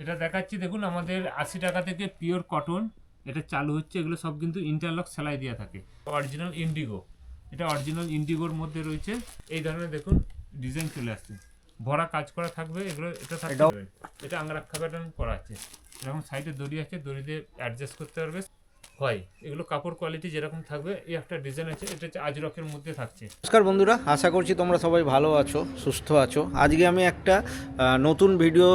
এটা দেখাচ্ছি দেখুন, আমাদের 80 টাকা থেকে পিওর কটন এটা চালু হচ্ছে। এগুলো সব কিন্তু ইন্টারলক সেলাই দেওয়া থাকে। অরিজিনাল ইন্ডিগো, এটা অরিজিনাল ইন্ডিগোর মধ্যে রয়েছে। এই ধরনের দেখুন ডিজাইন চলে আসছে, ভরা কাজ করা থাকবে। এগুলো এটা থাকবে, এটা আংরাক্ষা প্যাটার্ন করা আছে। এরকম সাইডে দড়ি আছে, দড়ি দিয়ে অ্যাডজাস্ট করতে পারবে। হয় এগুলো কাপড় কোয়ালিটি যেরকম থাকবে। এই একটা ডিজাইন আছে, এটা হচ্ছে আজরকের মধ্যে থাকছে। নমস্কার বন্ধুরা, আশা করছি তোমরা সবাই ভালো আছো, সুস্থ আছো। আজকে আমি একটা নতুন ভিডিও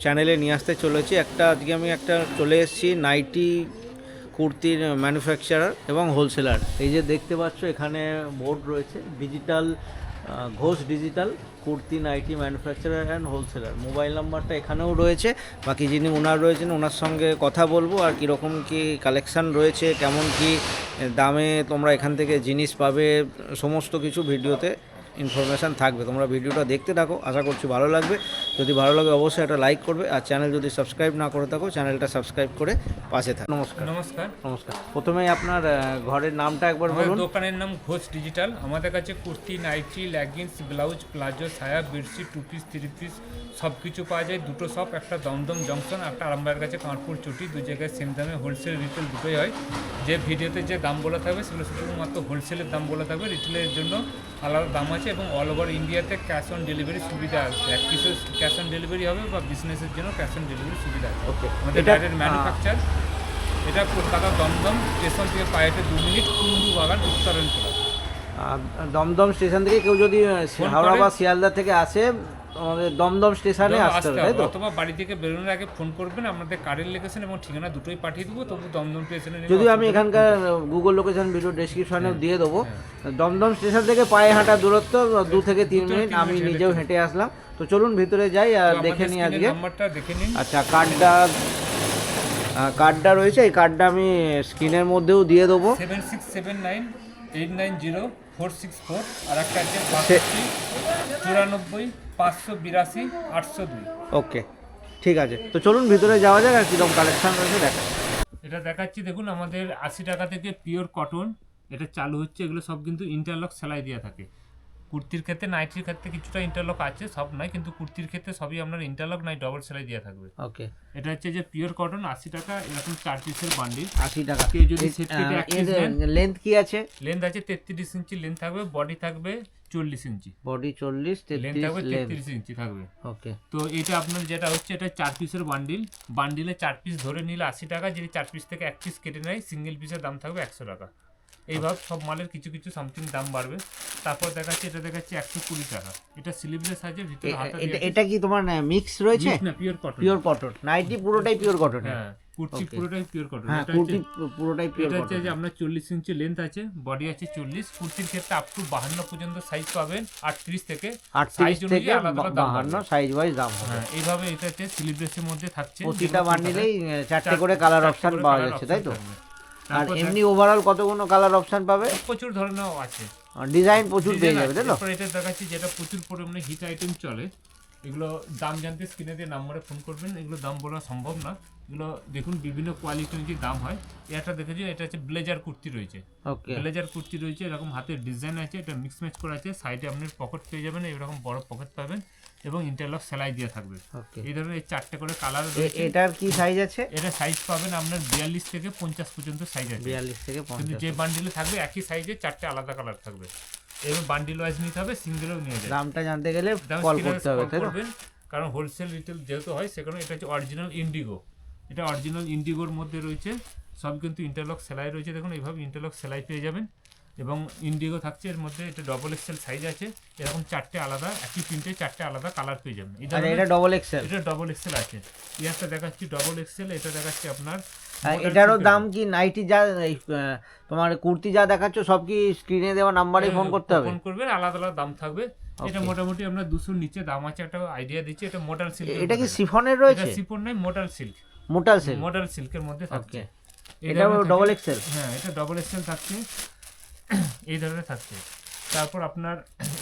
চ্যানেলে নিয়ে আসতে চলেছি। আজকে আমি চলে এসেছি নাইটি কুর্তির ম্যানুফ্যাকচারার এবং হোলসেলার। এই যে দেখতে পাচ্ছ এখানে বোর্ড রয়েছে, digital Ghosh digital kurti nighty manufacturer and wholesaler. Mobile নাম্বারটা এখানেও রয়েছে। বাকি যিনি ওনার রয়েছেন ওনার সঙ্গে কথা বলবো, আর কীরকম কী কালেকশান রয়েছে, কেমন কি দামে তোমরা এখান থেকে জিনিস পাবে, সমস্ত কিছু ভিডিওতে ইনফরমেশান থাকবে। তোমরা ভিডিওটা দেখতে থাকো, আশা করছি ভালো লাগবে। যদি ভালো লাগে অবশ্যই একটা লাইক করবে, আর চ্যানেল যদি সাবস্ক্রাইব না করে থাকো চ্যানেলটা সাবস্ক্রাইব করে পাশে থাকো। নমস্কার। নমস্কার। নমস্কার। প্রথমেই আপনার ঘরের নামটা একবার বলুন। দোকানের নাম ঘোষ ডিজিটাল। আমাদের কাছে kurti, nightie, leggings, blouse, palazzo, সায়া, bedsheet, two piece, three piece সব কিছু পাওয়া যায়। দুটো শপ, একটা দমদম জংশন, একটা আরামবাগের কাছে কানপুর চটি। দু জায়গায় সেম দামে হোলসেল রিটেল দুটোই হয়। যে ভিডিওতে যে দাম বলা থাকবে সেগুলো শুধুমাত্র হোলসেলের দাম বলা থাকবে, রিটেলের জন্য আলাদা দাম আছে। এবং অল ওভার ইন্ডিয়াতে ক্যাশ অন ডেলিভারি সুবিধা আছে। এক পিসের ক্যাশ অন ডেলিভারি হবে, বা বিজনেসের জন্য ক্যাশ অন ডেলিভারি সুবিধা আছে। ওকে, আমাদের ডাইরেক্ট ম্যানুফ্যাকচার। এটা কলকাতা দমদম স্টেশন থেকে পায়েটে 2 মিনিট, কুন্ডু বাগান, উত্তরাঞ্চল। দমদম স্টেশন থেকে কেউ যদি হাওড়া বা শিয়ালদা থেকে আসে, আমাদের দমদম স্টেশনে আসতে হবে, তাই তো? অথবা বাড়ি থেকে বেরোনোর আগে ফোন করবেন, আমাদের কারের লোকেশন এবং ঠিকানা দুটোই পাঠিয়ে দেবো। তবু দমদম স্টেশনে যদি আমি এখানকার গুগল লোকেশন ভিডিও ডেসক্রিপশনেও দিয়ে দেবো। দমদম স্টেশন থেকে পায়ে হাঁটা দূরত্ব 2 থেকে 3 মিনিট। আমি নিজেও হেঁটে আসলাম। তো চলুন ভিতরে যাই আর দেখে নিই আজকে। নাম্বারটা দেখে নিন। আচ্ছা, কার্ডটা রয়েছে, এই কার্ডটা আমি স্ক্রিনের মধ্যেও দিয়ে দেবো। 7679890464, আর একটা আছে 94 582 802। ওকে, ঠিক আছে। তো চলুন ভিতরে যাওয়া যাক আর কীরকম কালেকশন রয়েছে দেখা। এটা দেখাচ্ছি দেখুন, আমাদের 80 টাকা থেকে পিওর কটন এটা চালু হচ্ছে। এগুলো সব কিন্তু ইন্টারলক সেলাই দেওয়া থাকে। কুর্তির ক্ষেত্রে, নাইটির ক্ষেত্রে কিছুটা ইন্টারলক আছে, সব নয়, কিন্তু কুর্তির ক্ষেত্রে সবই আপনার ইন্টারলক নাই, ডবল সেলাই দেওয়া থাকবে। ওকে, এটা হচ্ছে যে পিওর কটন 80 টাকা, এরকম 4 পিসের বান্ডিল 80 টাকা। কেউ যদি সেট কেটে এক পিস নেন। লেন্থ কি আছে? লেন্থ আছে 33 ইঞ্চি লেন্থ থাকবে, বডি থাকবে 40 ইঞ্চি। বডি 40, লেন্থ 33 থাকবে 33 ইঞ্চি থাকবে। ওকে। তো এটা আপনার যেটা হচ্ছে, এটা 4 পিসের বান্ডিল। বান্ডিলে 4 পিস ধরে নিলে 80 টাকা। যদি 4 পিস থেকে 1 পিস কেটে নেয়, সিঙ্গেল পিসের দাম থাকবে 100 টাকা। এইভাবে সব মালের কিছু কিছু সামথিং দাম বাড়বে। তারপর দেখাচ্ছি, এটা দেখাচ্ছি 120 টাকা। এটা স্লিভলেস আছে, ভিতরে হাতা দিয়ে। এটা কি তোমার মিক্স রয়েছে? না, pure cotton. Pure cotton. Nighty পুরোটাই পিওর কটন। হ্যাঁ, কুর্তি পুরোটাই পিওর কটন। হ্যাঁ, কুর্তি পুরোটাই পিওর এটা কটন। হচ্ছে যে আপনার 40 ইঞ্চি লেন্থ আছে, বডি আছে 40। কুর্তির ক্ষেত্রে আপ টু 52 পর্যন্ত সাইজ পাবেন, 38 থেকে 38 থেকে 52 সাইজ ওয়াইজ দাম হবে। হ্যাঁ, এইভাবে এটা হচ্ছে স্লিভলেসের মধ্যে থাকছে। প্রতিটা বান্ডিলেই 4টে করে কালার অপশন পাওয়া যাচ্ছে, তাই তো? আর এমনি ওভারঅল কতগুলো কালার অপশন পাবে? প্রচুর ধরনের আছে, ডিজাইন প্রচুর পেয়ে যাবে, তাই তো? এটা দেখাচ্ছি যেটা প্রচুর পরিমাণে হিট আইটেম চলে। এগুলো দাম জানতে স্ক্রিনে দিয়ে নাম্বারে ফোন করবেন। এগুলো দাম বলা সম্ভব না। এগুলো দেখুন বিভিন্ন কোয়ালিটি অনুযায়ী দাম হয়। এটা দেখেছি, এটা হচ্ছে ব্লেজার কুর্তি রয়েছে। ওকে, ব্লেজার কুর্তি রয়েছে, এরকম হাতের ডিজাইন আছে, এটা মিক্স ম্যাচ করা আছে। সাইডে আপনি পকেট পেয়ে যাবেন, এরকম বড় পকেট পাবেন, এবং ইন্টারলক সেলাই দিয়ে থাকবে। এই ধরনের এই 4টে করে কালার রয়েছে। এটার কি সাইজ আছে? এটা সাইজ পাবেন আপনার 42 থেকে 50 পর্যন্ত সাইজ আছে। 42 থেকে 50। কিন্তু যে বান্ডিলে থাকবে একই সাইজে 4টে আলাদা কালার থাকবে। এবার বান্ডিল ওয়াইজ নিতে হবে, সিঙ্গেলও নিয়ে যাবে। দামটা জানতে গেলে কল করতে হবে, তাই তো? কারণ হোলসেল রিটেল যেহেতু হয়, সেখানে এটা হচ্ছে অরিজিনাল ইন্ডিগো। এটা অরিজিনাল ইন্ডিগোর মধ্যে রয়েছে, সব কিন্তু ইন্টারলক সেলাই রয়েছে। দেখুন এইভাবে ইন্টারলক সেলাই পেয়ে যাবেন, এবং ইন্ডিগো থাকছে এর মধ্যে। এটা ডবল এক্সেল সাইজ আছে, এরকম 4টে আলাদা, একই প্রিন্টে 4টে আলাদা কালার পেয়ে যাবেন। এটা ডবল এক্সেল। এটা ডবল এক্সেল আছে। ইয়ারটা দেখাচ্ছি ডবল এক্সেল, এটা দেখাচ্ছি আপনার। এটারও দাম কি? নাইটি যা তোমার কুর্তি যা দেখাচ্ছ সব কি স্ক্রিনে দেওয়া নাম্বারে ফোন করতে হবে? ফোন করবেন, আলাদা আলাদা দাম থাকবে। এটা মোটামুটি আমরা 200 নিচে দাম আছে, একটা আইডিয়া দিচ্ছি। এটা মোডাল সিল্ক। এটা কি শিফনের রয়েছে? এটা শিফন নয়, মোডাল সিল্ক। মোডাল সিল্কের মধ্যে থাকছে। এটা ডবল এক্সেল। হ্যাঁ, এটা ডবল এক্সেল থাকছে, এই ধরনের থাকছে। তারপর আপনার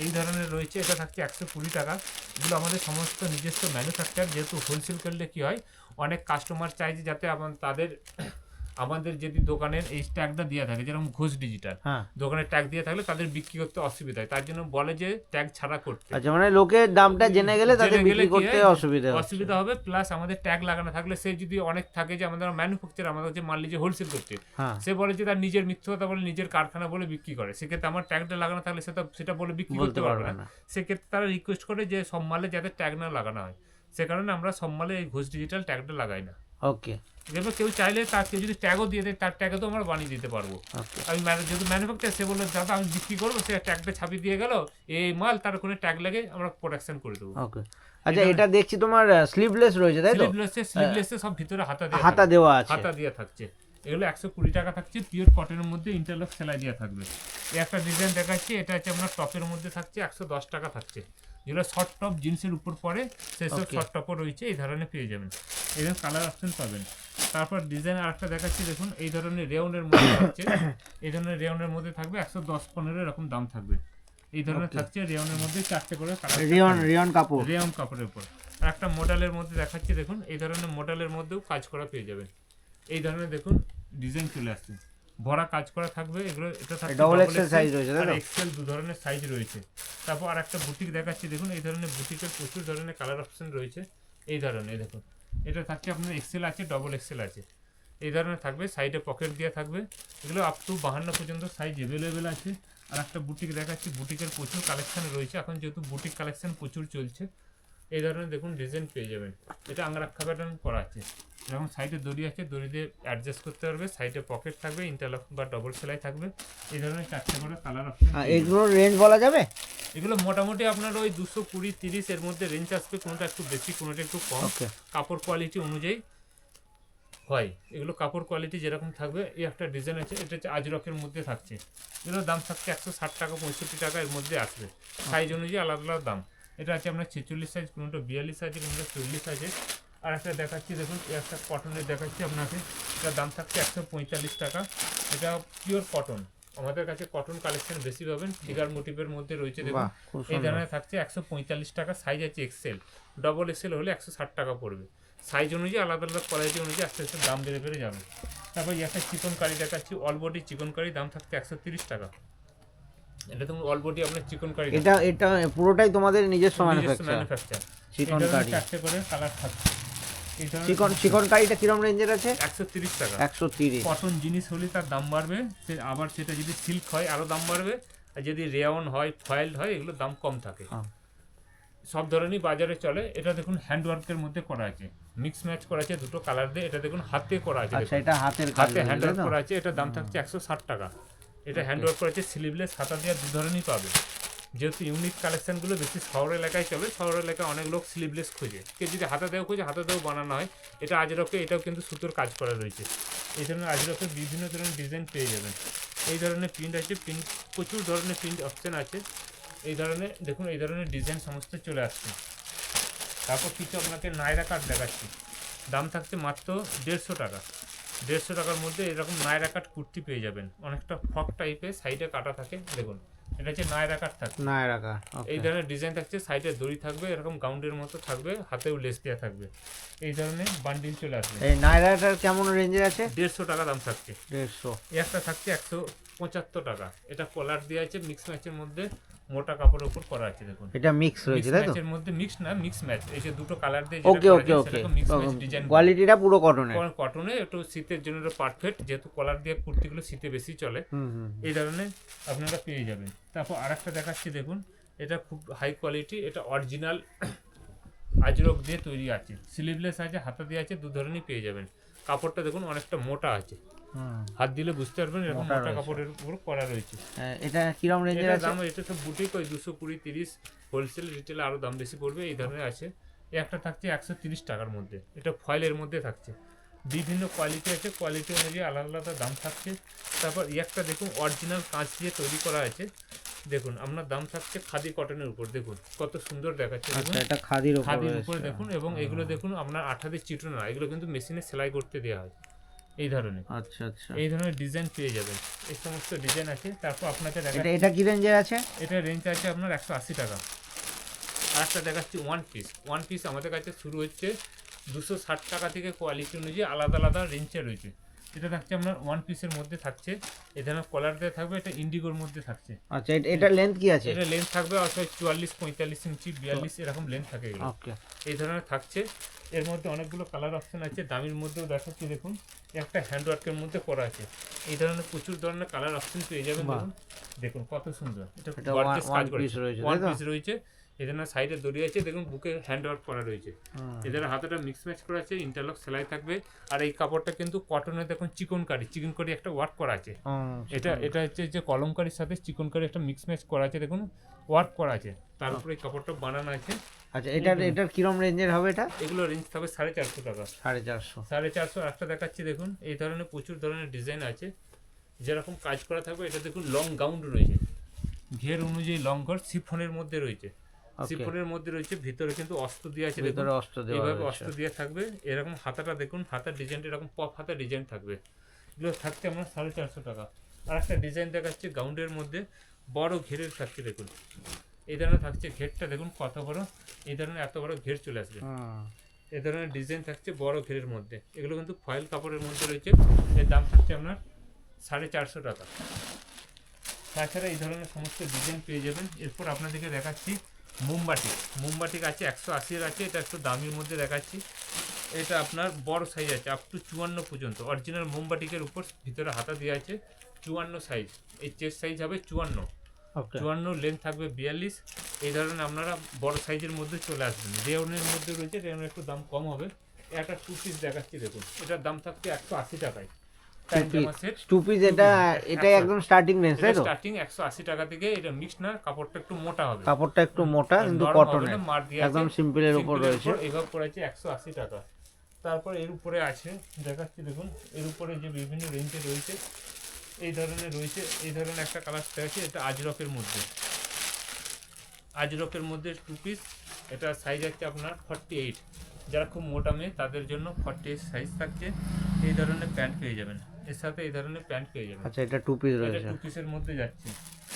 এই ধরনের রয়েছে, এটা থাকছে 120 টাকা। এগুলো আমাদের সমস্ত নিজস্ব ম্যানুফ্যাকচার। যেহেতু হোলসেল করলে কি হয়, অনেক কাস্টমার চাই যে যাতে তাদের আমাদের যদি দোকানের এই ট্যাগটা দেওয়া থাকে, যেরকম ঘোষ ডিজিটাল হ্যাঁ দোকানে ট্যাগ দিয়ে থাকলে তাদের বিক্রি করতে অসুবিধা হয়, তার জন্য বলে যে ট্যাগ ছাড়া করতে। আচ্ছা, মানে লোকের দামটা জেনে গেলে তাদের জেনে গেলে বিক্রি কি করতে হয়? অসুবিধা হচ্ছে। অসুবিধা হবে, প্লাস আমাদের ট্যাগ লাগানো থাকলে সে যদি অনেক থাকে যে আমাদের ম্যানুফ্যাকচার আমাদের হচ্ছে মাল নিজে হোলসেল করতে, হ্যাঁ সে বলে যে তার নিজের মিথ্যে কথা বলে নিজের কারখানা বলে বিক্রি করে, সেক্ষেত্রে আমার ট্যাগটা লাগানো থাকলে সেটা বলে বিক্রি করতে পারবে না। সেক্ষেত্রে তারা রিকোয়েস্ট করে যে সব মালে যাতে ট্যাগ না লাগানো হয়, সে কারণে আমরা সব মালে এই ঘোষ ডিজিটাল ট্যাগটা লাগাই না। ওকে। এবার কেউ চাইলে কেউ যদি ট্যাগও দিয়ে দেয়, তার ট্যাগে তো আমরা বানিয়ে দিতে পারবো। আমি যেহেতু ম্যানুফ্যাকচার, সে বললো দাদা আমি বিক্রি করবো, সে ট্যাগটা ছাপিয়ে দিয়ে গেল এই মাল, তার কোনো ট্যাগ লাগে আমরা প্রোডাকশন করে দেবো। ওকে। আচ্ছা, এটা দেখছি তোমার স্লিভলেস রয়েছে তাই তো? স্লিভলেসে সব ভিতরে হাতা দেওয়া আছে। হাতা দেওয়া থাকছে। এগুলো 120 টাকা থাকছে, পিওর কটনের মধ্যে ইন্টারলক সেলাই দেওয়া থাকবে। এই একটা ডিজাইন দেখাচ্ছি, এটা হচ্ছে আপনার টপের মধ্যে থাকছে, 110 টাকা থাকছে। যেগুলো শর্ট টপ জিন্সের উপর পরে সেসব শর্ট টপও রয়েছে, এই ধরনের পেয়ে যাবেন। এদের কালার অপশন পাবেন। তারপর ডিজাইন আরেকটা দেখাচ্ছি, দেখুন এই ধরনের রেওনের মধ্যে থাকছে, এই ধরনের রেওনের মধ্যে থাকবে 110-15 এরকম দাম থাকবে। এই ধরনের থাকছে রেওনের মধ্যে 4টে করে কালার, রেয়ন কাপড়, রেওন কাপড়ের উপর। আর একটা মডেলের মধ্যে দেখাচ্ছি, দেখুন এই ধরনের মডেলের মধ্যেও কাজ করা পেয়ে যাবেন। এই ধরনের দেখুন ডিজাইন চলে আসছে, ভরা কাজ করা থাকবে। এগুলো এটা থাকছে ডবল এক্সেল সাইজ রয়েছে আর এক্সেল, দু ধরনের সাইজ রয়েছে। তারপর আর একটা বুটিক দেখাচ্ছি, দেখুন এই ধরনের বুটিকের প্রচুর ধরনের কালার অপশন রয়েছে। এই ধরনের দেখুন, এটা থাকছে আপনার এক্সেল আছে, ডবল এক্সেল আছে, এই ধরনের থাকবে। সাইডে পকেট দেওয়া থাকবে। এগুলো আপ টু 52 পর্যন্ত সাইজ অ্যাভেলেবেল আছে। আর একটা বুটিক দেখাচ্ছি, বুটিকের প্রচুর কালেকশন রয়েছে এখন, যেহেতু বুটিক কালেকশন প্রচুর চলছে। এই ধরনের দেখুন ডিজাইন পেয়ে যাবেন। এটা আংরাক্ষা প্যাটার্ন করা আছে, এরকম সাইডে দড়ি আছে, দড়ি দিয়ে অ্যাডজাস্ট করতে পারবে। সাইডে পকেট থাকবে, ইন্টারলক বা ডবল সেলাই থাকবে। এই ধরনের 4টে করে কালার অপশন। এগুলোর রেঞ্জ বলা যাবে? এগুলো মোটামুটি আপনার ওই 220-30 এর মধ্যে রেঞ্জ আসবে, কোনোটা একটু বেশি কোনোটা একটু কম, কাপড় কোয়ালিটি অনুযায়ী হয়। এগুলো কাপড় কোয়ালিটি যেরকম থাকবে। এই একটা ডিজাইন আছে, এটা হচ্ছে আজরকের মধ্যে থাকছে, এগুলোর দাম থাকছে 160 টাকা 65 টাকা এর মধ্যে আসবে, সাইজ অনুযায়ী আলাদা আলাদা দাম। এটা আছে আপনার 46 সাইজ, কোনোটা 42 আছে, কোনোটা 40 আছে। আর একটা দেখাচ্ছি, দেখুন একটা কটনের দেখাচ্ছি আপনাকে, এটার দাম থাকছে 145 টাকা। এটা পিওর কটন, আমাদের কাছে কটন কালেকশন বেশি পাবেন, ফিগার মোটিভের মধ্যে রয়েছে। দেখুন এই ধরনের থাকছে 145 টাকা, সাইজ আছে এক্সেল, ডবল এক্সেল হলে 160 টাকা পড়বে। সাইজ অনুযায়ী আলাদা আলাদা কোয়ালিটি অনুযায়ী আস্তে আস্তে দাম বেড়ে বেড়ে যাবে। তারপর একটা চিকন কারি দেখাচ্ছি, অল বডি চিকন কারি, দাম থাকছে 130 টাকা। এটা তো অল বডি আপনার চিকন কারি, এটা পুরোটাই তোমাদের নিজস্ব ম্যানুফ্যাকচার চিকন কারি। 4টে করে কালার থাকছে। চিকন কারিটা কিরকম রেঞ্জের আছে? 130 টাকা। 130। কটন জিনিস হলে তার দাম বাড়বে, আবার সেটা যদি সিল্ক হয় আরও দাম বাড়বে, আর যদি রেয়ন হয়, ফয়েল হয়, এগুলোর দাম কম থাকে। সব ধরনেরই বাজারে চলে। এটা দেখুন হ্যান্ডওয়ার্কের মধ্যে করা আছে, মিক্স ম্যাচ করা আছে দুটো কালার দিয়ে। এটা দেখুন হাতে করা আছে, আচ্ছা, এটা হাতে হ্যান্ডওয়ার্ক করা আছে। এটা দাম থাকছে 160 টাকা। এটা হ্যান্ডওয়ার্ক করা আছে, স্লিভলেস, হাতা দিয়ে দু ধরনেরই পাবে। যেহেতু ইউনিক কালেকশনগুলো বেশি শহর এলাকায় চলে, শহর এলাকায় অনেক লোক স্লিভলেস খোঁজে, কেউ যদি হাতা দেও খোঁজে, হাতা দেও বানানো হয়। এটা আজরকে, এটাও কিন্তু সুতোর কাজ করা রয়েছে। এই ধরনের আজরকে বিভিন্ন ধরনের ডিজাইন পেয়ে যাবেন। এই ধরনের প্রিন্ট আছে, প্রিন্ট প্রচুর ধরনের প্রিন্ট অপশান আছে। এই ধরনের দেখুন, এই ধরনের ডিজাইন সমস্ত চলে আসছে। তারপর কিছু আপনাকে নায়রা কাট দেখাচ্ছি, দাম থাকছে মাত্র 150 টাকা। 150 টাকার মধ্যে এরকম নায়রা কাট কুর্তি পেয়ে যাবেন, অনেকটা ফক টাইপের, সাইডে কাটা থাকে। দেখুন এটা হচ্ছে নায়রা কাট থাকবে, নায়রা কাট। এই ধরনের ডিজাইন থাকছে, সাইডে দড়ি থাকবে, এরকম গাউন্ডের মতো থাকবে, হাতেও লেস দেওয়া থাকবে। এই ধরনের বান্ডিল চলে আসবে। এই নায়রাটার কেমন রেঞ্জের আছে? 150 টাকা দাম থাকছে। 150। একটা থাকছে 175 টাকা। এটা কলার দেওয়া আছে, মিক্স ম্যাচের মধ্যে মোটা কাপড়ের উপর করা আছে। দেখুন এটা মিক্স রয়েছে তাই তো? ম্যাচের মধ্যে মিক্স না, মিক্স ম্যাচ, এই যে দুটো কালার দিয়ে ওকে ওকে ওকে। মিক্স ম্যাচ ডিজাইন, কোয়ালিটিটা পুরো কটনের। কটনে, একটু শীতের জন্য পারফেক্ট, যেহেতু কলার দিয়ে কুর্তিগুলো শীতে বেশি চলে। এই ধরনের আপনারা পেয়ে যাবেন। তারপর আরেকটা দেখাচ্ছি, দেখুন এটা খুব হাই কোয়ালিটি, এটা অরিজিনাল আজরক দিয়ে তৈরি আছে, স্লিভলেস আছে, হাতা দিয়ে আছে, দু ধরনেরই পেয়ে যাবেন। কাপড়টা দেখুন অনেকটা মোটা আছে, হাত দিলে বুঝতে পারবেন এরকম মোটা কাপড়ের উপর করা রয়েছে। এটা কিরকম রেঞ্জের আছে? দাম এটা সব বুটিক, ওই 220-30, হোলসেল রিটেলে আরও দাম বেশি পড়বে। এই ধরনের আছে। একটা থাকছে 130 টাকার মধ্যে, এটা ফয়েলের মধ্যে থাকছে, বিভিন্ন কোয়ালিটি আছে, কোয়ালিটি অনুযায়ী আলাদা আলাদা দাম থাকছে। তারপর একটা দেখুন অরিজিনাল কাঁচ দিয়ে তৈরি করা আছে, দেখুন আপনার দাম থাকছে খাদি কটনের উপর, দেখুন কত সুন্দর দেখাচ্ছে। দেখুন এটা খাদির উপর দেখুন, এবং এগুলো দেখুন আপনার আঠা দিয়ে চিটুনো না, এগুলো কিন্তু মেশিনে সেলাই করতে দেওয়া হয়। এই ধরনের, আচ্ছা আচ্ছা, এই ধরনের ডিজাইন পেয়ে যাবেন, এই সমস্ত ডিজাইন আছে। তারপর আপনাকে দেখাচ্ছি, এটা কি রেঞ্জের আছে? এটা রেঞ্জ আছে আপনার 180 টাকা। আর একটা দেখাচ্ছি ওয়ান পিস আমাদের কাছে শুরু হচ্ছে 260 টাকা থেকে, কোয়ালিটি অনুযায়ী আলাদা আলাদা রেঞ্জে রয়েছে। এটা থাকছে আপনার ওয়ান পিসের মধ্যে থাকছে, এই ধরনের কলার দেওয়া থাকবে, এটা ইন্ডিগোর মধ্যে থাকছে। আচ্ছা, এটা লেন্থ কি আছে? এটা লেন্থ থাকবে অর্থাৎ 44-45 ইঞ্চি 42 এরকম লেন্থ থাকে এগুলো। ওকে, এই ধরনের থাকছে। এর মধ্যে অনেকগুলো কালার অপশন আছে, দামির মধ্যেও দেখাচ্ছি দেখুন, একটা হ্যান্ডওয়ার্কের মধ্যে করা আছে। এই ধরনের প্রচুর ধরনের কালার অপশন পেয়ে যাবেন। দেখুন দেখুন কত সুন্দর, এটা গর্জিয়াস কাজ করেছে, ওয়ান পিস রয়েছে। এখানে সাইডে দড়ি আছে, দেখুন বুকে হ্যান্ডওয়ার্ক করা রয়েছে। এদের হাতাটা মিক্স ম্যাচ করা আছে, ইন্টারলক সেলাই থাকবে। আর এই কাপড়টা কিন্তু কটনের দেখুন চিকনকারি একটা ওয়ার্ক করা আছে। এটা হচ্ছে যে কলমকারির সাথে চিকনকারি একটা মিক্স ম্যাচ করা আছে, দেখুন ওয়ার্ক করা আছে, তার উপরে এই কাপড়টা বানানো আছে। আচ্ছা, এটার কিরম রেঞ্জের হবে এটা? এগুলো রেঞ্জ থাকবে 450 টাকা। 450 একটা দেখাচ্ছি দেখুন, এই ধরনের প্রচুর ধরনের ডিজাইন আছে, যেরকম কাজ করা থাকবে। এটা দেখুন লং গাউন রয়েছে, ঘের অনুযায়ী লং ঘর সিফনের মধ্যে রয়েছে, সিফনের মধ্যে রয়েছে। ভিতরে কিন্তু অস্ত্র দিয়ে আছে, দেখুন এইভাবে অস্ত্র দিয়ে থাকবে। এরকম হাতাটা দেখুন, হাতার ডিজাইনটা এরকম পপ হাতার ডিজাইন থাকবে। এগুলো থাকছে আমার 450 টাকা। আর একটা ডিজাইন দেখাচ্ছে গাউনের মধ্যে বড় ঘেরের থাকছে, দেখুন এই ধরনের থাকছে। ঘেরটা দেখুন কত বড়, এই ধরনের এত বড় ঘের চলে আসবে। এই ধরনের ডিজাইন থাকছে বড় ঘেরের মধ্যে। এগুলো কিন্তু ফয়েল কাপড়ের মধ্যে রয়েছে। এর দাম থাকছে আপনার 450 টাকা। তাছাড়া এই ধরনের সমস্ত ডিজাইন পেয়ে যাবেন। এরপর আপনাদেরকে দেখাচ্ছি মোমবাটিক আছে, 180 আছে। এটা একটু দামির মধ্যে দেখাচ্ছি। এটা আপনার বড় সাইজ আছে, আপ টু 54 পর্যন্ত। অরিজিনাল মোমবাটিকের উপর ভিতরে হাতা দেওয়া আছে, 54 সাইজ। এই চেস্ট সাইজ হবে 54, লেন্থ থাকবে 42। এই ধরনের আপনারা বড় সাইজের মধ্যে চলে আসবেন। রেওনের মধ্যে রয়েছে, রেওনের একটু দাম কম হবে। একটা 2 পিস দেখাচ্ছি দেখুন, এটার দাম থাকছে 180 টাকায়। এটা একদম স্টার্টিং রেঞ্জ, তাই তো? স্টার্টিং 180 টাকা থেকে। এটা মিক্স না, কাপড়টা একটু মোটা হবে, কিন্তু কটনের একদম সিম্পলের উপর রয়েছে। এইভাবে পড়েছে 180 টাকা। তারপর এর উপরে আছে দেখাচ্ছি দেখুন, এর উপরে যে বিভিন্ন রেঞ্জে রয়েছে এই ধরনের রয়েছে। এই ধরনের একটা কালার আছে, এটা আজরকের মধ্যে 2 পিস। এটা সাইজ আছে আপনার 48। যারা খুব মোটা মেয়ে তাদের জন্য 48 সাইজ থাকছে। এই ধরনের প্যান্ট পেয়ে যাবেন, এর সাথে এই ধরনের প্যান্ট পেয়ে যাবেন। আচ্ছা, এটা 2 পিস রয়েছে, 2 পিসের মধ্যে যাচ্ছে।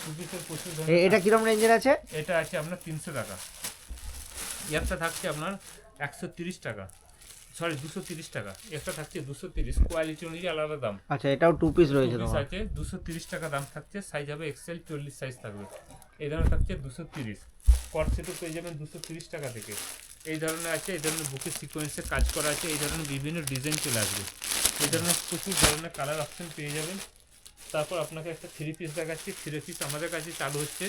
2 পিসের প্রচুর। এটা কিরকম রেঞ্জের আছে? এটা আছে আপনার 300 টাকা। একটা থাকছে আপনার 130 টাকা, সরি 230 টাকা। একটা থাকছে 230, কোয়ালিটি অনুযায়ী আলাদা দাম। আচ্ছা, এটাও 2 পিস রয়েছে। 2 পিস আছে, 230 টাকা দাম থাকছে। সাইজ হবে এক্সেল 40 সাইজ থাকবে। এই ধরনের থাকছে 230। কট সেটও পেয়ে যাবেন 230 টাকা থেকে। এই ধরনের আছে, এই ধরনের বুকের সিকোয়েন্সে কাজ করা আছে। এই ধরনের বিভিন্ন ডিজাইন চলে আসবে। এই ধরনের প্রচুর ধরনের কালার অপশন পেয়ে যাবেন। তারপর আপনাকে একটা 3 পিস দেখাচ্ছি। 3 পিস আমাদের কাছে চালু হচ্ছে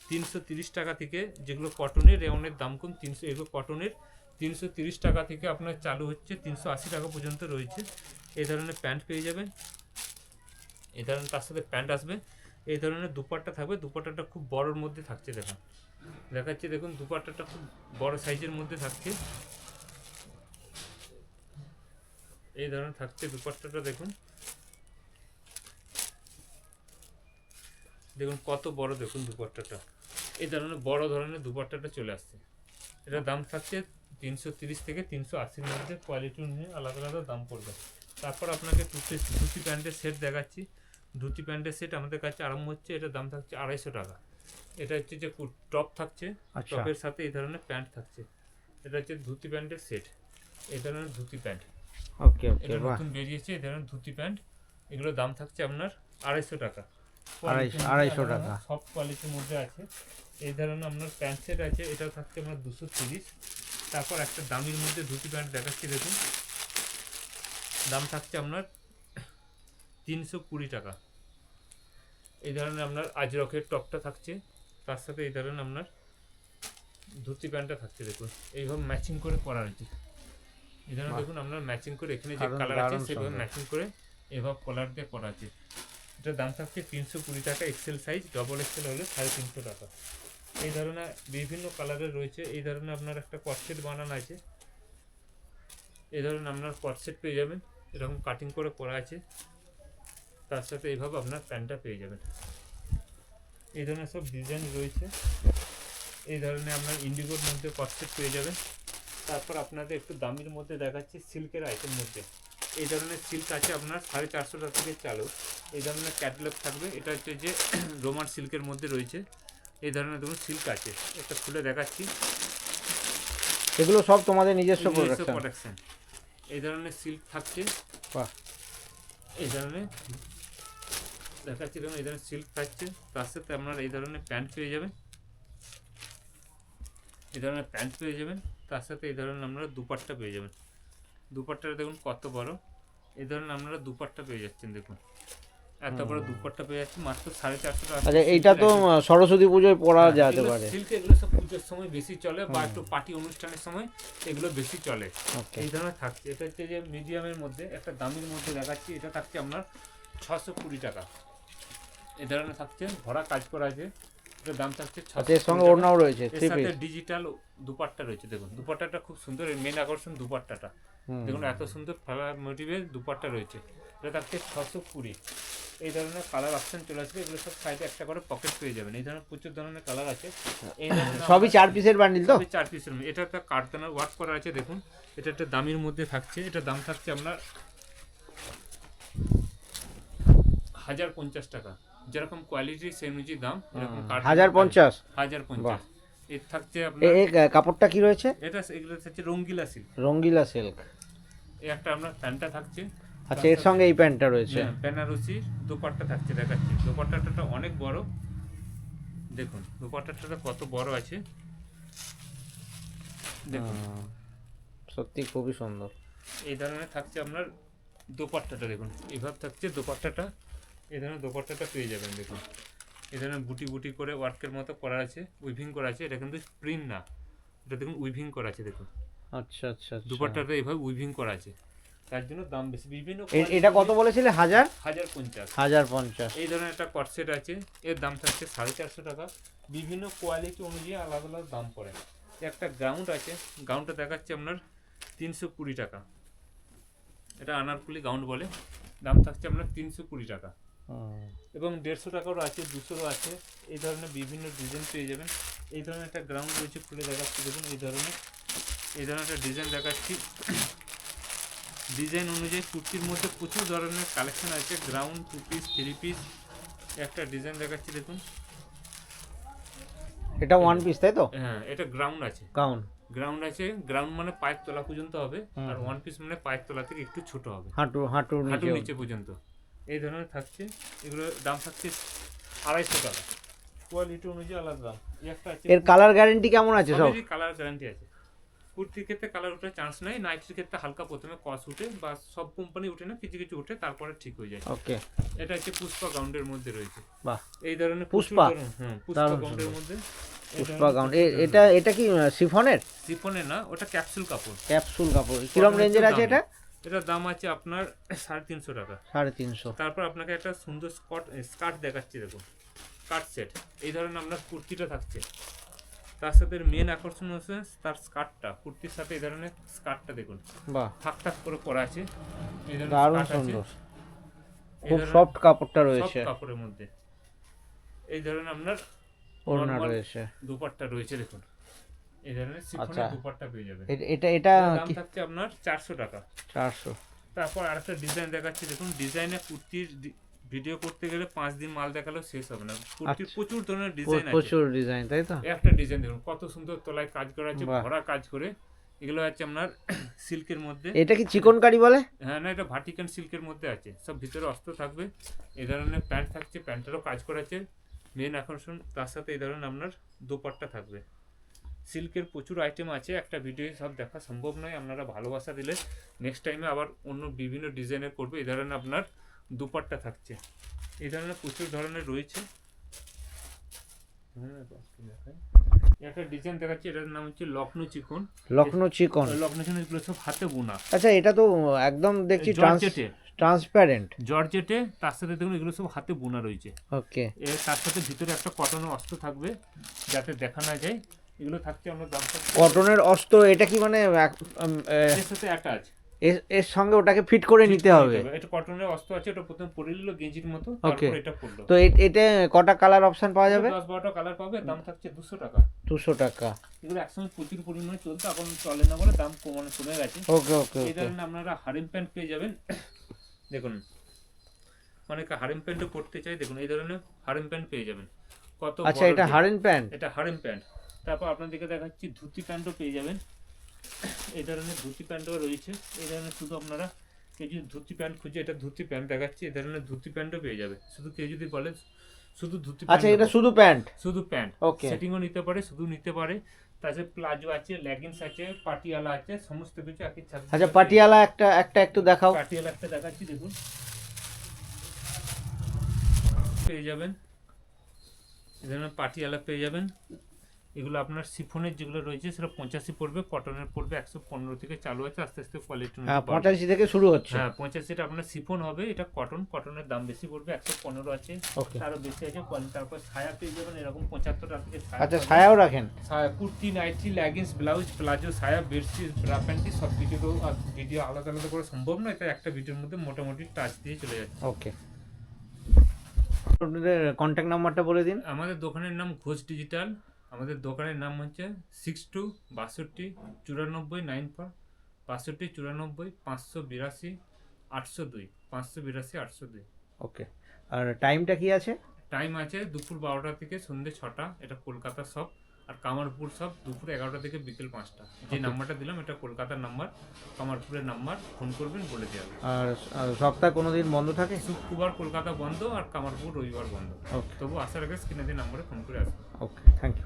330 টাকা থেকে, যেগুলো কটনের। রেওনের দাম কম 300, এগুলো কটনের। 330 টাকা থেকে আপনার চালু হচ্ছে 380 টাকা পর্যন্ত রয়েছে। এই ধরনের প্যান্ট পেয়ে যাবেন, এই ধরনের তার সাথে প্যান্ট আসবে। এই ধরনের দুপাট্টা থাকবে, দুপাট্টাটা খুব বড়োর মধ্যে থাকছে। দেখাচ্ছি দেখুন, দুপাট্টাটা খুব বড় সাইজের মধ্যে থাকছে। এই ধরনের থাকছে দুপাট্টাটা, দেখুন কত বড়, দেখুন দুপাট্টাটা। এই ধরনের বড় ধরনের দুপাট্টাটা চলে আসছে। এটার দাম থাকছে 330 থেকে 380-র মধ্যে। কোয়ালিটি নিয়ে আলাদা আলাদা দাম পড়বে। তারপর আপনাকে ধুতি প্যান্টের সেট দেখাচ্ছি। ধুতি প্যান্টের সেট আমাদের কাছে আরম্ভ হচ্ছে, এটার দাম থাকছে 250 টাকা। এটা হচ্ছে যে টপ থাকছে, টপের সাথে এই ধরনের প্যান্ট থাকছে। এটা হচ্ছে ধুতি প্যান্টের সেট, এই ধরনের ধুতি প্যান্ট। এটা নতুন বেরিয়েছে, এই ধরনের ধুতি প্যান্ট। এগুলোর দাম থাকছে আপনার 250 টাকা। 250 টাকা সব কোয়ালিটির মধ্যে আছে। এই ধরনের আপনার প্যান্ট সেট আছে, এটাও থাকছে আপনার 230। তারপর একটা দামির মধ্যে ধুতি প্যান্ট দেখাচ্ছি দেখুন, দাম থাকছে আপনার 320 টাকা। এই ধরনের আপনার আজরকের টপটা থাকছে, তার সাথে এই ধরনের আপনার ধুতি প্যান্টটা থাকছে। দেখুন এইভাবে ম্যাচিং করে করা হয়েছে। এই ধরনের দেখুন আপনার ম্যাচিং করে, এখানে যে কালার আছে সেভাবে ম্যাচিং করে এভাবে কলার দিয়ে করা আছে। এটার দাম থাকছে 320 টাকা। এক্সেল সাইজ, ডবল এক্সেল হলে 350 টাকা। এই ধরনের বিভিন্ন কালারের রয়েছে। এই ধরনের আপনার একটা কট সেট বানানো আছে, এই ধরনের আপনার কট সেট পেয়ে যাবেন, এরকম কাটিং করে করা আছে। তার সাথে এইভাবে আপনার প্যান্টটা পেয়ে যাবেন। এই ধরনের সব ডিজাইন রয়েছে। এই ধরনের আপনার ইন্ডিগোর মধ্যে কট সেট পেয়ে যাবেন। তারপর আপনাদের একটু দামির মধ্যে দেখাচ্ছি সিল্কের আইটেম মধ্যে। এই ধরনের সিল্ক আছে আপনার 450 টাকা থেকে চালু। এই ধরনের ক্যাটালগ থাকবে। এটা হচ্ছে যে রোমান সিল্কের মধ্যে রয়েছে। এই ধরনের দেখুন সিল্ক আছে, একটা খুলে দেখাচ্ছি। এগুলো সব তোমাদের নিজস্ব প্রোডাকশন। এই ধরনের সিল্ক থাকছে। বাহ, এই ধরনের দেখাচ্ছি, দেখুন এই ধরনের সিল্ক থাকছে, তার সাথে আপনারা এই ধরনের প্যান্ট পেয়ে যাবেন, এই ধরনের প্যান্ট পেয়ে যাবেন, তার সাথে এই ধরনের আপনারা দুপাট্টা পেয়ে যাবেন। দুপাট্টাটা দেখুন কত বড়, এই ধরনের আপনারা দুপাট্টা পেয়ে যাচ্ছেন, দেখুন এত বড় দুপাট্টা পেয়ে যাচ্ছেন মাত্র 450 টাকা। আচ্ছা এইটা তো সরস্বতী পুজোয় পরা যেতে পারে। সিল্ক এগুলো সব পুজোর সময় বেশি চলে বা একটু পার্টি অনুষ্ঠানের সময় এগুলো বেশি চলে। এই ধরনের থাকছে, এটা হচ্ছে যে মিডিয়ামের মধ্যে একটা দামির মধ্যে দেখাচ্ছি, এটা থাকছে আপনার 620 টাকা। এই ধরনের থাকছে, ভরা কাজ করা আছে, এটার দাম থাকছে 600। এর সঙ্গে ওড়নাও রয়েছে, এর সাথে ডিজিটাল দুপাট্টা রয়েছে, দেখুন দুপাট্টাটা খুব সুন্দর, এর মেন আকর্ষণ দুপাট্টাটা দেখুন, এত সুন্দর ফ্লাওয়ার মোটিভের দুপাট্টা রয়েছে, এটা থাকছে 620। এই ধরনের কালার অপশন চলে আসবে, এগুলো সব সাইডে একটা করে পকেট পেয়ে যাবেন, এই ধরনের প্রচুর ধরনের কালার আছে। এই সবই 4 পিসের বান্ডিল তো? 4 পিসের, এটা একটা কার্টনের ওয়ার্ক করা আছে, দেখুন এটা একটা দামির মধ্যে থাকছে, এটা দাম থাকছে আপনার 1050 টাকা, যেরকম কোয়ালিটি সেই অনুযায়ী দাম, এরকম 1050। 1050 এর থাকছে আপনার। এই কাপড়টা কি রয়েছে? এটা এগুলো হচ্ছে রঙ্গিলা সিল্ক, রঙ্গিলা সিল্ক। এই একটা আপনার প্যান্টটা থাকছে। আচ্ছা এর সঙ্গে এই প্যান্টটা রয়েছে, বেনারসি দোপাট্টা থাকছে, দেখাচ্ছি দোপাট্টাটা অনেক বড়, দেখুন দোপাট্টাটা কত বড় আছে, দেখুন সত্যি খুবই সুন্দর। এই ধরনের থাকছে আপনার দোপাট্টাটা, দেখুন এইভাবে থাকছে দোপাট্টাটা, এই ধরনের দোপাট্টাটা পেয়ে যাবেন, দেখুন এই ধরনের বুটি বুটি করে ওয়ার্কের মতো করা আছে, উইভিং করা আছে, এটা কিন্তু প্রিন্ট না, এটা দেখুন উইভিং করা আছে, দেখুন আচ্ছা আচ্ছা দোপাট্টাটা এইভাবে উইভিং করা আছে, তার জন্য দাম বেশি। বিভিন্ন এটা কত বলেছিলে? 1050। 1050। এই ধরনের একটা কটসেট আছে, এর দাম থাকছে 450 টাকা। বিভিন্ন কোয়ালিটি অনুযায়ী আলাদা আলাদা দাম পড়ে। একটা গ্রাউন্ড আছে, গ্রাউন্ডটা দেখাচ্ছে আপনার 320 টাকা, এটা আনারকুলি গাউন্ড বলে, দাম থাকছে আপনার 320 টাকা। এবং 150 টাকারও আছে, 200ও আছে, এই ধরনের বিভিন্ন ডিজাইন পেয়ে যাবেন। এই ধরনের একটা গ্রাউন্ড রয়েছে, খুলে দেখাচ্ছি, দেখুন এই ধরনের একটা ডিজাইন দেখাচ্ছি। ডিজাইন অনুযায়ী কুর্তির মধ্যে প্রচুর ধরনের কালেকশন আছে, গ্রাউন্ড 2 পিস 3 পিস, একটা ডিজাইন দেখাচ্ছি, দেখুন এটা 1 পিস তাই তো? হ্যাঁ এটা গ্রাউন্ড আছে, গ্রাউন্ড আছে, গ্রাউন্ড মানে পায়ের তলা পর্যন্ত হবে, আর 1 পিস মানে পায়ের তলা থেকে একটু ছোট হবে, হাঁটুর নিচে পর্যন্ত। এই ধরনের থাকছে, এগুলোর দাম থাকছে 250 টাকা, কোয়ালিটি অনুযায়ী আলাদা দাম। একটা আছে, এর কালার গ্যারান্টি কেমন আছে? সব কালার গ্যারান্টি আছে, কুর্তির ক্ষেত্রে কালার ওঠার চান্স নাই, নাইটির ক্ষেত্রে হালকা প্রথমে কস উঠে, বা সব কোম্পানি উঠে না, কিছু কিছু উঠে, তারপরে ঠিক হয়ে যায়। ওকে, এটা হচ্ছে পুষ্পা গাউন্ডের মধ্যে রয়েছে, বাহ এই ধরনের পুষ্পা, হ্যাঁ পুষ্পা গাউন্ডের মধ্যে, পুষ্পা গাউন্ড। এটা কি শিফনের? শিফনের না, ওটা ক্যাপসুল কাপড়, ক্যাপসুল কাপড়। কিরকম রেঞ্জের আছে এটা? এটার দাম আছে আপনার 350 টাকা। 350। তারপর আপনাকে একটা সুন্দর স্কার্ট দেখাচ্ছি, দেখুন স্কার্ট সেট, এই ধরনের আপনার কুর্তিটা থাকছে, তার সাথে মেন আকর্ষণ হচ্ছে তার স্কার্টটা, কুর্তির সাথে এই ধরনের স্কার্টটা দেখুন, বাহ থাক থাক করে করা আছে, এই ধরনের দারুণ স্কার্ট আছে, সুন্দর, খুব সফট কাপড়টা রয়েছে, সফট কাপড়ের মধ্যে। এই ধরনের আপনার ওড়না রয়েছে, দুপাট্টা রয়েছে, দেখুন এই ধরনের শিফনের দুপাট্টা পেয়ে যাবেন। এটা দাম থাকছে আপনার 400 টাকা। 400। তারপর আরেকটা ডিজাইন দেখাচ্ছি, দেখুন ডিজাইনে কুর্তির ভিডিও করতে গেলে 5 দিন মাল দেখালেও শেষ হবে না, কুর্তির প্রচুর ধরনের ডিজাইন আছে, প্রচুর ডিজাইন তাই তো? একটা ডিজাইন দেখুন কত সুন্দর, তলায় কাজ করা আছে, ভরা কাজ করে, এগুলো আছে আপনার সিল্কের মধ্যে। এটা কি চিকনকারি বলে? হ্যাঁ না, এটা ভাটিকান সিল্কের মধ্যে আছে, সব ভিতরে অস্ত্র থাকবে, এই ধরনের প্যান্ট থাকছে, প্যান্টেরও কাজ করা আছে, মেন আকর্ষণ, তার সাথে এই ধরনের আপনার দোপাট্টা থাকবে। সিল্কের প্রচুর আইটেম আছে, একটা ভিডিও সব দেখা সম্ভব নয়, আপনারা ভালোবাসা দিলে নেক্সট টাইমে আবার অন্য বিভিন্ন ডিজাইনের করবে। এই ধরনের আপনার দুপাট্টা থাকছে, এই ধরনের প্রচুর ধরনের রয়েছে। একটা ডিজাইন দেখাচ্ছি, এটার নাম হচ্ছে লখনৌ চিকন। লখনৌ চিকন, লখনৌ চিকন এগুলো সব হাতে বোনা। আচ্ছা এটা তো একদম দেখছি ট্রান্সপারেন্ট জর্জেটে, তার সাথে দেখুন এগুলো সব হাতে বোনা রয়েছে। ওকে, এর তার সাথে ভিতরে একটা কটনের অস্ত্র থাকবে, যাতে দেখা না যায়, এগুলো থাকছে আমরা দাম থাকছে কটনের অস্ত্র। এটা কি মানে এর সাথে অ্যাটাচ, এর সঙ্গে ওটাকে ফিট করে নিতে হবে? এটা কটনের অস্ত্র আছে, এটা প্রথমে পরে নিল গেঞ্জির মতো, তারপর এটা পরলো। তো এটা কটা কালার অপশন পাওয়া যাবে? 10-12টা কালার পাবে, দাম থাকছে 200 টাকা। 200 টাকা। এগুলো একসময় প্রচুর পরিমাণে চলতো, এখন চলে না বলে দাম কমে গেছে। ওকে ওকে। এই ধরনের আপনারা হারিম প্যান্ট পেয়ে যাবেন, দেখুন অনেকে হারিম প্যান্টও পরতে চাই, দেখুন এই ধরনের হারিম প্যান্ট পেয়ে যাবেন, কত। আচ্ছা এটা হারিম প্যান্ট? এটা হারিম প্যান্ট। তারপর আপনাদেরকে দেখাচ্ছি ধুতি প্যান্টও পেয়ে যাবেন, এই ধরনের ধুতি প্যান্টও রয়েছে, এই ধরনের শুধু আপনারা কেউ যদি ধুতি প্যান্ট খুঁজে, এটা ধুতি প্যান্ট দেখাচ্ছি, এ ধরনের ধুতি প্যান্টও পেয়ে যাবে। শুধু কেউ যদি বলে শুধু ধুতি আচ্ছা, প্যান্ট এটা শুধু প্যান্ট? শুধু প্যান্ট, ওকে। সেটিংও নিতে পারে, শুধু নিতে পারে। তাছাড়া প্লাজো আছে, লেগিংস আছে, পাটিয়ালা আছে, সমস্ত কিছু একই ছাড়। আচ্ছা, পাটিয়ালা একটা একটা একটু দেখাও। পাটিয়ালা একটা দেখাচ্ছি, দেখুন পেয়ে যাবেন, এই ধরনের পাটিয়ালা পেয়ে যাবেন। এগুলো আপনার শিফনের যেগুলো রয়েছে সেটা 85 পড়বে, কটনের পড়বে 115 থেকে চালু আছে, আস্তে আস্তে কোয়ালিটি। হ্যাঁ, 85 থেকে শুরু হচ্ছে। হ্যাঁ 85টা আপনার শিফন হবে, এটা কটনের দাম বেশি পড়বে, 115 আছে, ওকে। তারও বেশি আছে কোয়ালিটি। তারপর ছায়া পেয়ে যাবেন এরকম 75 টাকা থেকে ছায়া। আচ্ছা, ছায়াও রাখেন? ছায়া, kurti, nightie, leggings, blouse, palazzo, ছায়া, বেডশিট, ব্রা প্যান্টি সব কিছু। তো আর ভিডিও আলাদা আলাদা করা সম্ভব নয়, তাই একটা ভিডিওর মধ্যে মোটামুটি টাচ দিয়ে চলে যাচ্ছে। ওকে। আপনাদের কন্ট্যাক্ট নাম্বারটা বলে দিন। আমাদের দোকানের নাম ঘোষ ডিজিটাল। আমাদের দোকানের নাম হচ্ছে 62 62 94 94 62 94 582 802 582 802। ওকে। আর টাইমটা কি আছে? টাইম আছে দুপুর 12টা থেকে সন্ধ্যে 6টা, এটা কলকাতা সব। আর কামারপুর সব দুপুর 11টা থেকে বিকেল 5টা। যে নাম্বারটা দিলাম এটা কলকাতার নাম্বার, কামারপুরের নাম্বার, ফোন করবেন বলে দেওয়া হবে। আর সপ্তাহে কোনো দিন বন্ধ থাকে? শুক্রবার কলকাতা বন্ধ, আর কামারপুর রবিবার বন্ধ। ওকে। তবু আসার আগে স্ক্রিনে দিয়ে নাম্বারে ফোন করে আসবেন। ওকে, থ্যাংক ইউ।